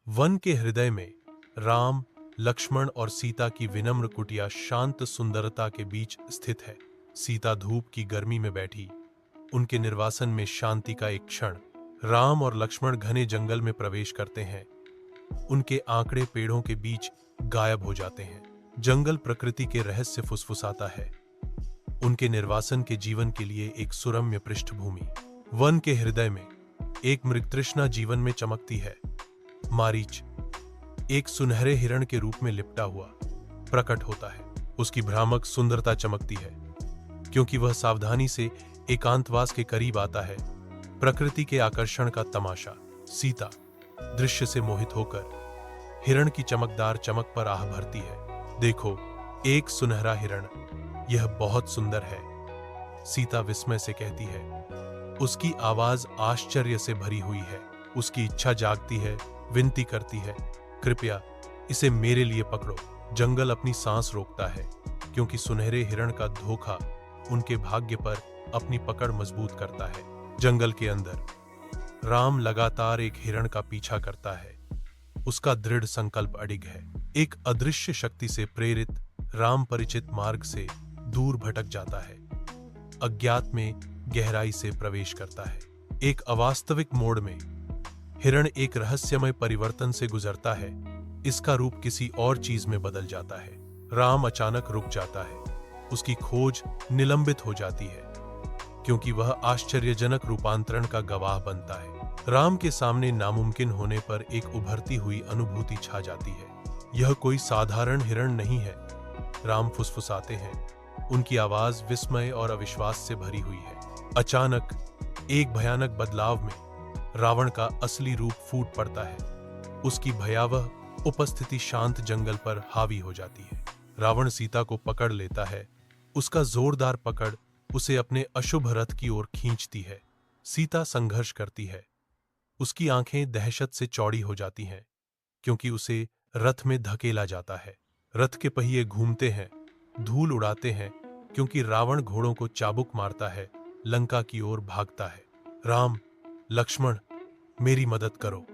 One के हृदय में राम, लक्ष्मण और सीता की विनम्र कुटिया शांत सुंदरता के बीच स्थित है। सीता धूप की गर्मी में बैठी, उनके निर्वासन में शांति का एक क्षण। राम और लक्ष्मण घने जंगल में प्रवेश करते हैं। उनके आंकड़े पेड़ों के बीच गायब हो जाते हैं। जंगल प्रकृति के रहस्य फुसफुसाता है, उनके निर्वासन के जीवन के लिए एक सुरम्य पृष्ठभूमि। वन के हृदय में एक मृगतृष्णा जीवन में चमकती है। मारीच एक सुनहरे हिरण के रूप में लिपटा हुआ प्रकट होता है। उसकी भ्रामक सुंदरता चमकती है क्योंकि वह सावधानी से एकांतवास के करीब आता है। प्रकृति के आकर्षण का तमाशा। सीता दृश्य से मोहित होकर हिरण की चमकदार चमक पर आह भरती है। देखो, एक सुनहरा हिरण, यह बहुत सुंदर है, सीता विस्मय से कहती है। उसकी आवाज आश्चर्य से भरी हुई है। उसकी इच्छा जागती है, विनती करती है, कृपया इसे मेरे लिए पकड़ो। जंगल अपनी सांस रोकता है क्योंकि सुनहरे हिरण का धोखा उनके भाग्य पर अपनी पकड़ मजबूत करता है। जंगल के अंदर राम लगातार एक हिरण का पीछा करता है। उसका दृढ़ संकल्प अडिग है। एक अदृश्य शक्ति से प्रेरित राम परिचित मार्ग से दूर भटक जाता है, अज्ञात में गहराई से प्रवेश करता है। एक अवास्तविक मोड़ में हिरण एक रहस्यमय परिवर्तन से गुजरता है। इसका रूप किसी और चीज में बदल जाता है। राम अचानक रुक जाता है। उसकी खोज निलंबित हो जाती है क्योंकि वह आश्चर्यजनक रूपांतरण का गवाह बनता है। राम के सामने नामुमकिन होने पर एक उभरती हुई अनुभूति छा जाती है। यह कोई साधारण हिरण नहीं है, राम फुसफुसाते हैं। उनकी आवाज विस्मय और अविश्वास से भरी हुई है। अचानक एक भयानक बदलाव में रावण का असली रूप फूट पड़ता है। उसकी भयावह उपस्थिति शांत जंगल पर हावी हो जाती है। रावण सीता को पकड़ लेता है। उसका जोरदार पकड़ उसे अपने अशुभ रथ की ओर खींचती है। सीता संघर्ष करती है। उसकी आंखें दहशत से चौड़ी हो जाती हैं क्योंकि उसे रथ में धकेला जाता है। रथ के पहिए घूमते हैं, धूल उड़ाते हैं क्योंकि रावण घोड़ों को चाबुक मारता है, लंका की ओर भागता है। राम, लक्ष्मण, मेरी मदद करो।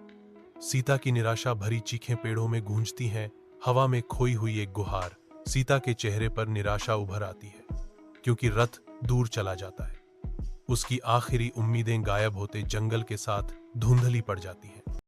सीता की निराशा भरी चीखें पेड़ों में गूंजती हैं। हवा में खोई हुई एक गुहार। सीता के चेहरे पर निराशा उभर आती है क्योंकि रथ दूर चला जाता है। उसकी आखिरी उम्मीदें गायब होते जंगल के साथ धुंधली पड़ जाती हैं।